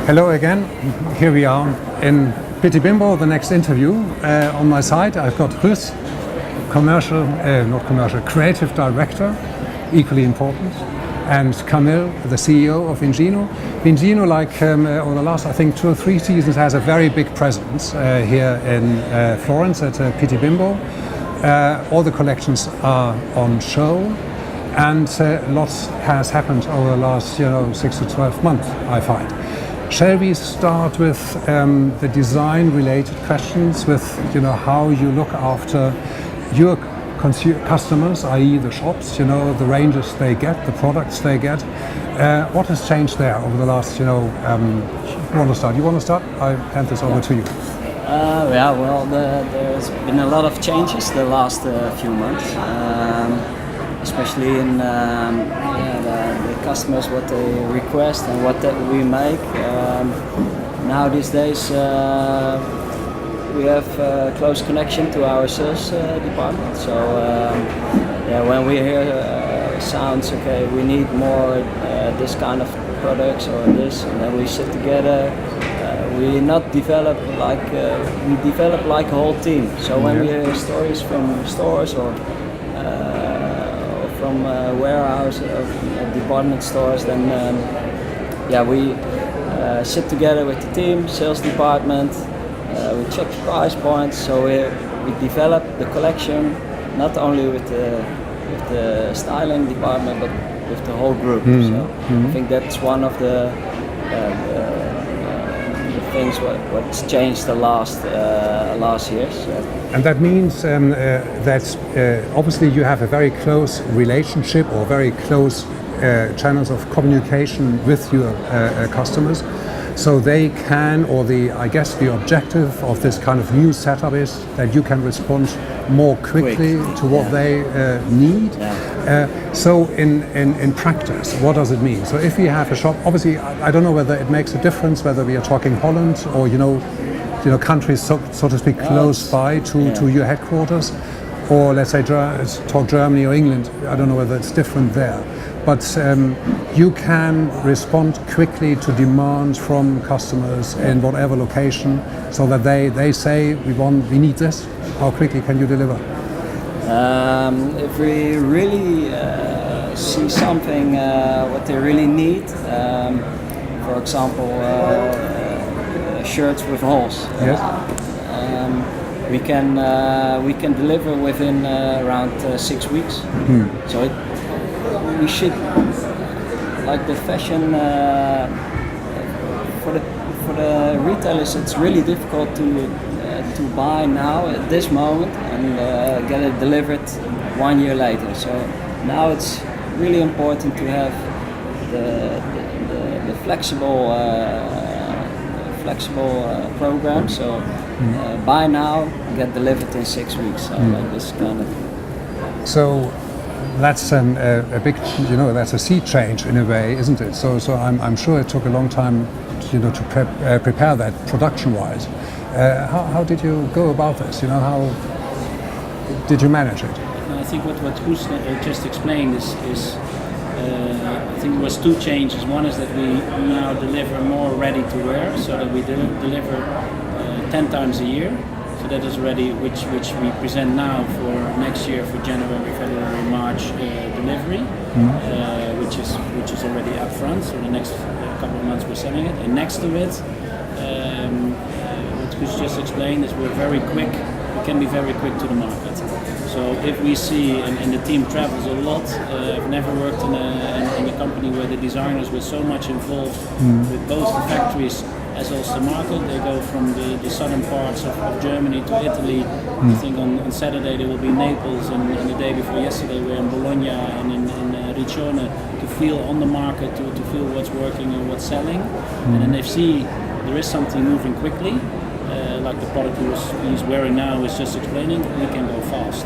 Hello again. Here we are in Pitti Bimbo, the next interview. On my side I've got Guus, creative director, equally important, and Camiel, the CEO of Vingino. Vingino, over the last, I think, 2 or 3 seasons, has a very big presence here in Florence at Pitti Bimbo. All the collections are on show, and lots has happened over the last 6 to 12 months, I find. Shall we start with the design-related questions, with how you look after your customers, i.e. the shops, the ranges they get, the products they get. What has changed there over the last, you want to start? You want to start? I hand this over to you. There's been a lot of changes the last few months, especially in the customers, what they request and what we make. Now these days we have close connection to our sales department. So when we hear sounds, okay, we need more this kind of products or this, and then we sit together. We not develop we develop like a whole team. So when we hear stories from stores or from warehouse of department stores, then we sit together with the team, sales department. We check price points, so we develop the collection not only with the styling department but with the whole group. So I think that's one of the things what's changed the last years. And that means that obviously you have a very close relationship or very close channels of communication with your customers. So they can, I guess the objective of this kind of new setup is that you can respond more quickly to what they need. So in practice, what does it mean? So if we have a shop, obviously I don't know whether it makes a difference whether we are talking Holland or countries so to speak close by to your headquarters, or let's say talk Germany or England. I don't know whether it's different there. But you can respond quickly to demands from customers in whatever location, so that they say we need this. How quickly can you deliver? If we really see something what they really need, for example, shirts with holes. Yes. We can deliver within around 6 weeks. So we should, like the fashion, for the retailers, it's really difficult to buy now at this moment and get it delivered 1 year later. So now it's really important to have the flexible program. So buy now, get delivered in 6 weeks. So like this kind of. So that's a big, that's a sea change in a way, isn't it? So I'm sure it took a long time, to prepare that production-wise. How did you go about this? How did you manage it? I think what Guus just explained is I think there was 2 changes. One is that we now deliver more ready to wear, so that we deliver 10 times a year. So that is ready, which we present now for next year, for January, February, March delivery, which is already up front. So the next couple of months we're selling it. And next to it, what Guus just explained is we're very quick. We can be very quick to the market. So if we see, and the team travels a lot. I've never worked in a company where the designers were so much involved with both the factories as also the market. They go from the southern parts of Germany to Italy. I think on Saturday they will be in Naples, and the day before yesterday we're in Bologna and in Riccione to feel on the market, to feel what's working and what's selling. And then they see there is something moving quickly. Like the product he's wearing now is just explaining, we can go fast,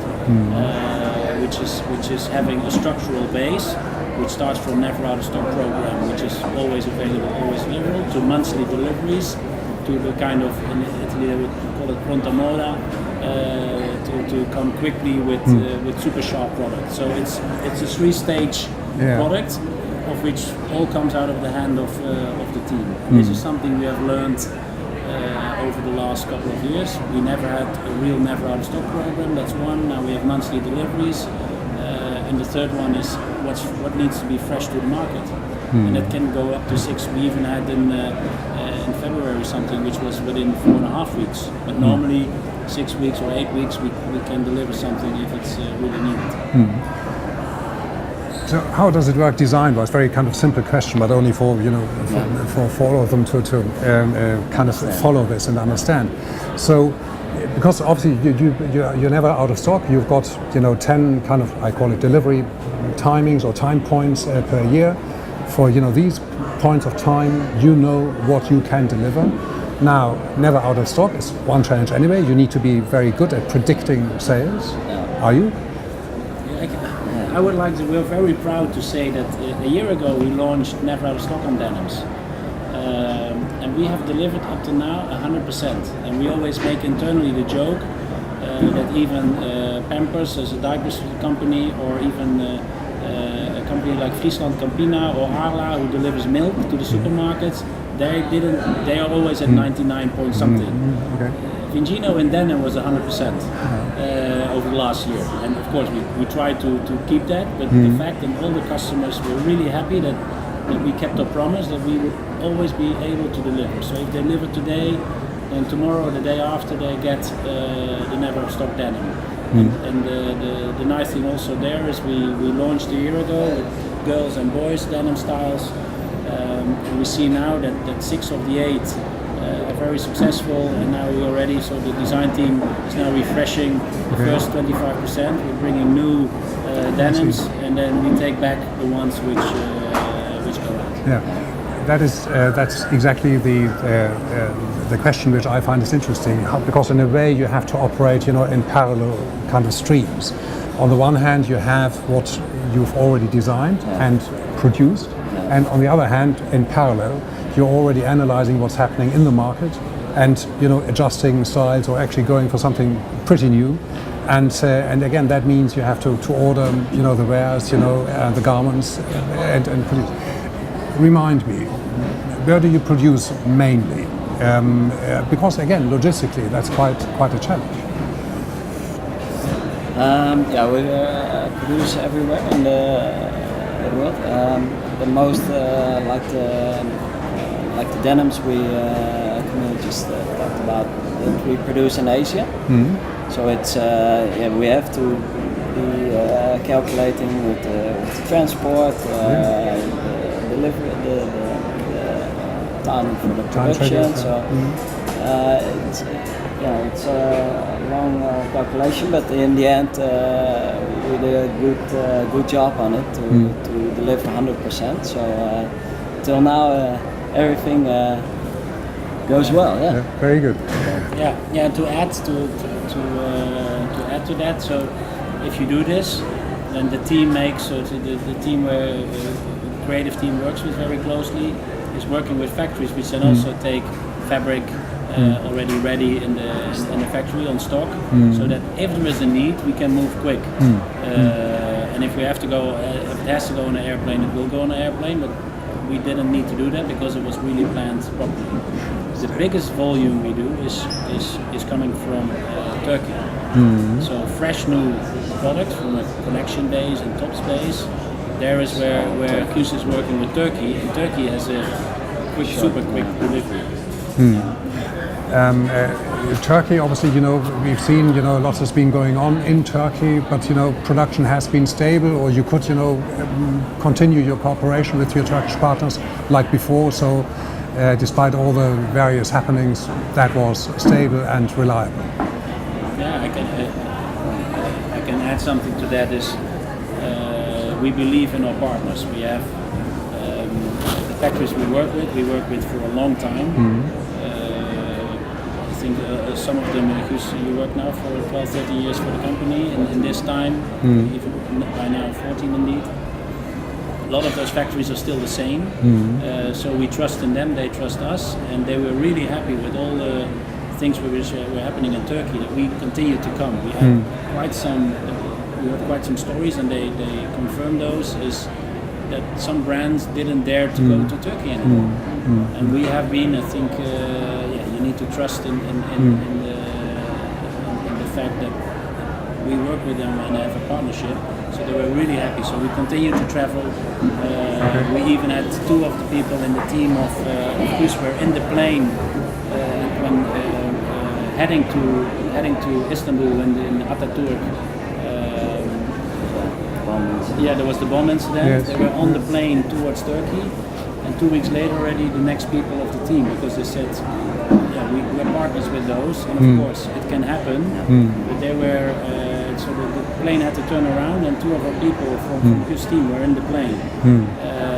which is having a structural base, which starts from never out of stock program, which is always available, always deliverable, to monthly deliveries, to the kind of, in Italy they would call it pronta moda, to come quickly with super sharp products. So it's a 3-stage product. of which all comes out of the hand of the team. And this is something we have learned over the last couple of years. We never had a real never out of stock program, that's one. Now we have monthly deliveries. And the third one is what needs to be fresh to the market. And that can go up to 6. We even had in February something which was within 4.5 weeks. But normally 6 weeks or 8 weeks we can deliver something if it's really needed. So how does it work design-wise? Very kind of simple question, but only for for all of them to kind of follow this and understand. So, because obviously you're never out of stock. You've got 10 kind of, I call it delivery timings or time points per year. For these points of time, you know what you can deliver. Now, never out of stock is one challenge anyway. You need to be very good at predicting sales. Are you? I would like to, we're very proud to say that a year ago we launched Never Out of Stock on denims. And we have delivered up to now 100%. And we always make internally the joke that even Pampers as a diapers company, or even a company like Friesland Campina or Arla who delivers milk to the supermarkets, they are always at 99 point something. Okay. Vingino in denim was 100% over the last year, and of course we try to keep that, but the fact that all the customers were really happy that we kept our promise that we would always be able to deliver. So if they deliver today, then tomorrow or the day after they get the never out of stock denim. And the nice thing also there is we launched a year ago with girls and boys denim styles, and we see now that 6 of the 8 are very successful, and now we already, so the design team is now refreshing the first 25%. We're bringing new denims, and then we take back the ones which go out. Yeah, that's exactly the question which I find is interesting, because in a way you have to operate in parallel kind of streams. On the one hand, you have what you've already designed and produced, and on the other hand, in parallel, you're already analyzing what's happening in the market and adjusting styles or actually going for something pretty new. And again, that means you have to order the wares, the garments, and produce. Remind me, where do you produce mainly? Because again, logistically, that's quite a challenge. We produce everywhere in the world. The most like the denims we just talked about that we produce in Asia. So it's we have to be calculating with the transport, delivery, the time for the production. So it's a long calculation, but in the end we did a good job on it to deliver 100%. So till now everything goes well. Yeah. Very good. Yeah. To add to that, so if you do this, then the team makes the team where the creative team works with very closely is working with factories, which then also take fabric already ready in the factory on stock, so that if there is a need, we can move quick. And if we have to go, if it has to go on an airplane, it will go on an airplane. But we didn't need to do that because it was really planned properly. The biggest volume we do is coming from Turkey. So fresh new products from a collection base and tops base. There is where Guus is working with Turkey, and Turkey has a super quick delivery. Turkey, obviously, we've seen, lots has been going on in Turkey, but, production has been stable, or you could, continue your cooperation with your Turkish partners like before. So, despite all the various happenings, that was stable and reliable. Yeah, I can add something to that. We believe in our partners. We have the factories we work with for a long time. I think some of them, you work now for 12, 13 years for the company, and in this time, even by now 14 indeed. A lot of those factories are still the same, so we trust in them, they trust us, and they were really happy with all the things which were happening in Turkey, that we continue to come. We have quite some stories, and they confirm those. that some brands didn't dare to go to Turkey anymore. And we have been, I think, you need to trust in the fact that we work with them and have a partnership. So they were really happy. So we continue to travel. We even had 2 of the people in the team of Guus were in the plane when heading to Istanbul in Atatürk. There was the bomb incident. Yes. They were on the plane towards Turkey, and 2 weeks later already the next people of the team, because they said, we're partners with those, and of course it can happen. But they were so the plane had to turn around, and 2 of our people from Guus team were in the plane.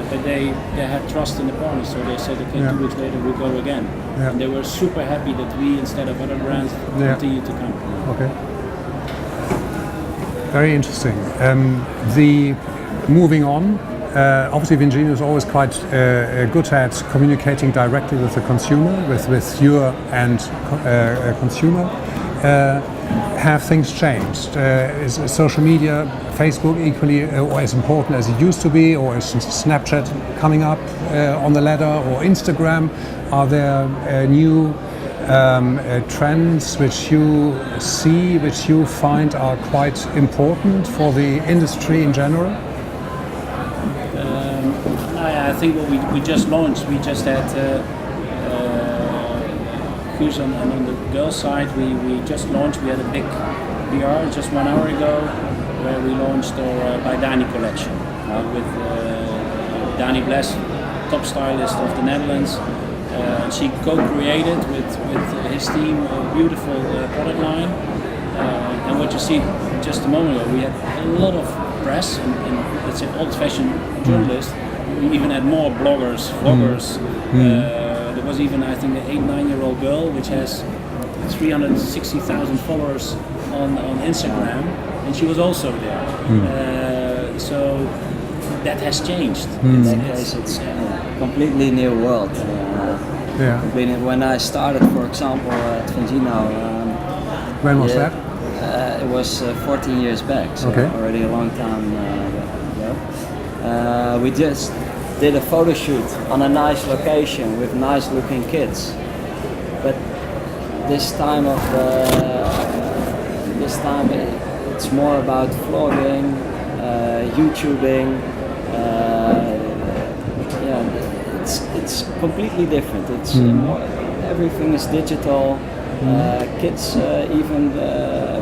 But they had trust in the partners, so they said, okay, 2 weeks later we'll go again. And they were super happy that we, instead of other brands, continue to come. Okay. Very interesting. Moving on, obviously Vingino is always quite good at communicating directly with the consumer, with your end consumer. Have things changed? Is social media, Facebook equally or as important as it used to be, or is Snapchat coming up on the ladder, or Instagram? Are there new trends which you see, which you find are quite important for the industry in general? I think what we just launched, we just had Guus on the girls' side. We just launched. We had a big PR just 1 hour ago, where we launched our By Dani collection with Dani Bles, top stylist of the Netherlands. She co-created with his team a beautiful product line. And what you see just a moment ago, we had a lot of press and let's say old-fashioned journalists. We even had more bloggers, vloggers. There was even, I think, an 8-9-year-old girl which has 360,000 followers on Instagram, and she was also there. So that has changed. In that case, it's a completely new world. When I started, for example, at Vingino, when was that? It was 14 years back, so already a long time ago. We just did a photo shoot on a nice location with nice looking kids. But this time it's more about vlogging, YouTubing. It's completely different. It's more, everything is digital. Kids even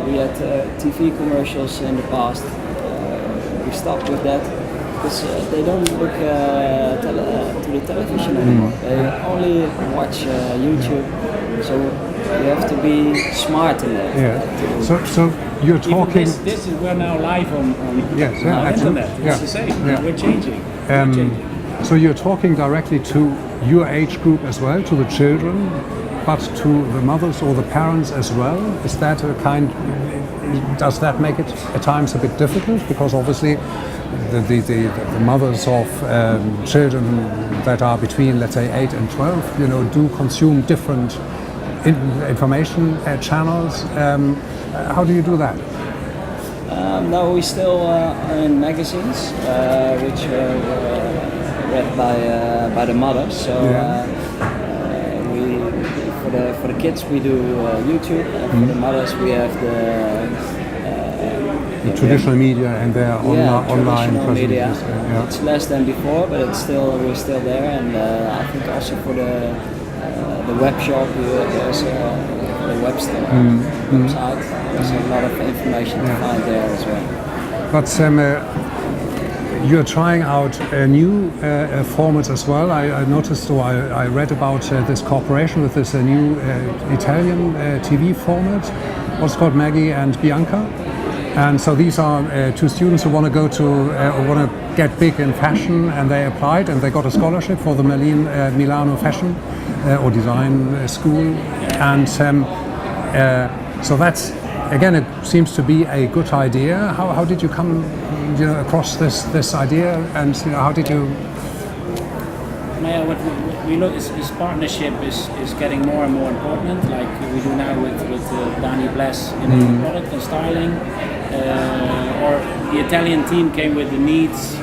we had TV commercials in the past. We stopped with that because they don't look to the television anymore. They only watch YouTube. So you have to be smart in that. So you're talking. This is we're now live on internet. It's the same. We're changing. So you're talking directly to your age group as well, to the children, but to the mothers or the parents as well. Is that does that make it at times a bit difficult? Because obviously the mothers of children that are between, let's say, 8 and 12, do consume different information channels. How do you do that? No, we still are in magazines, which are read by the mothers. So for the kids we do YouTube, and for the mothers we have the traditional media and their online media. presences. It's less than before, but we're still there, and I think also for the web shop, there's the web store website. There's a lot of information to find there as well. But you're trying out new formats as well. I noticed, or I read about this cooperation with this new Italian TV format. What's called Maggie and Bianca. And so these are 2 students who want to go to want to get big in fashion, and they applied and they got a scholarship for the Milano Fashion or Design School. And so that's, again, it seems to be a good idea. How did you come across this idea, and how did you? What we look is partnership is getting more and more important, like we do now with Dani Bles in product and styling. Or the Italian team came with the needs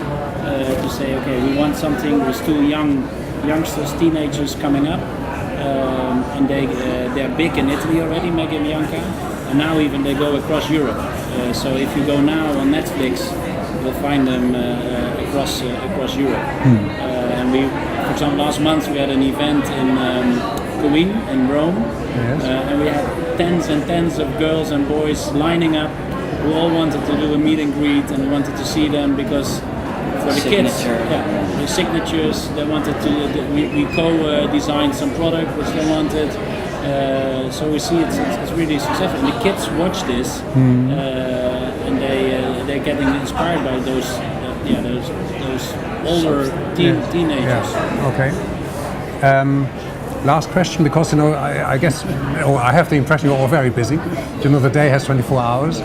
to say, okay, we want something. There's two youngsters, teenagers coming up, and they're big in Italy already, Meg and Bianca, and now even they go across Europe. So if you go now on Netflix, you'll find them across Europe. And we, for example, last month we had an event in Coin in Rome, and we had tens and tens of girls and boys lining up who all wanted to do a meet and greet and wanted to see them because for the kids, the signatures, they wanted to, we co-designed some product which they wanted, so we see it's really successful. And the kids watch this, and they're getting inspired by those older teenagers. Yeah. Okay. Last question, because I guess, or I have the impression you're all very busy. The day has 24 hours.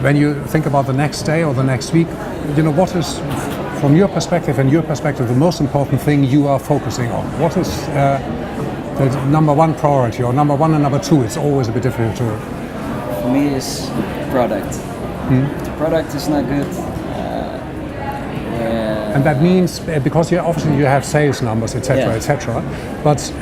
When you think about the next day or the next week, what is, from your perspective and your perspective, the most important thing you are focusing on? What is the number one priority, or number one and number two? It's always a bit difficult to. For me, is product. If the product is not good. And that means, because you have sales numbers, etc., etc. But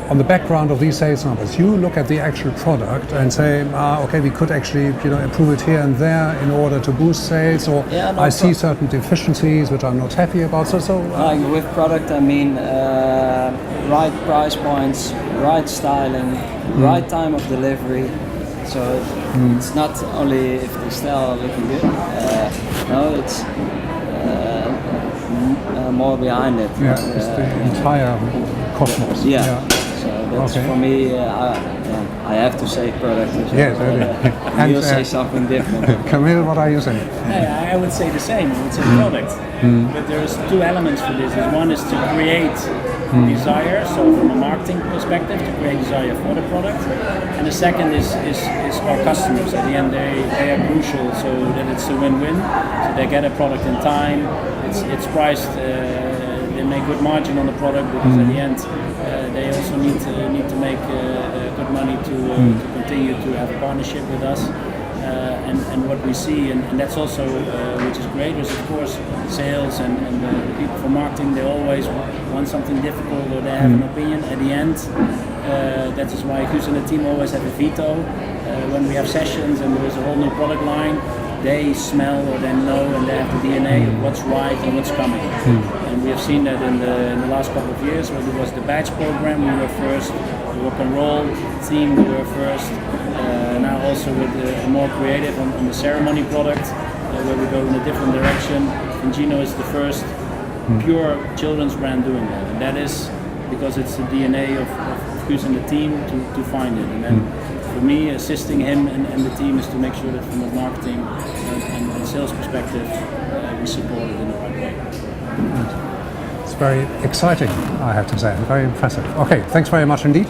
on the background of these sales numbers, you look at the actual product and say, okay, we could actually, improve it here and there in order to boost sales, or I see certain deficiencies which I'm not happy about. With product, I mean right price points, right styling, right time of delivery. So it's not only if the style looking good. No, it's. More behind it. Yeah, it's the entire cosmos. Yeah. So that's for me. I have to say product as well. Yes, really. And you'll say something different. Camiel, what are you saying? I would say the same. I would say product. But there's two elements for this. One is to create desire. So from a marketing perspective, to create desire for the product. And the second is our customers. At the end, they are crucial, so that it's a win-win. So they get a product in time. It's priced. They make good margin on the product because at the end they also need to make good money to continue to have a partnership with us. And what we see, and that's also which is great, is of course sales and the people from marketing. They always want something difficult, or they have an opinion. At the end, that is why Guus and the team always have a veto when we have sessions and there is a whole new product line. They smell or they know, and they have the DNA of what's right and what's coming. And we have seen that in the last couple of years, where there was the badge program, we were first. The rock and roll team, we were first. Now also with the more creative on the ceremony product, where we go in a different direction. Vingino is the first pure children's brand doing that, and that is because it's the DNA of Guus and the team to find it. And then for me, assisting him and the team is to make sure that from a marketing and sales perspective, we support it in the right way. It's very exciting, I have to say, very impressive. Okay, thanks very much indeed.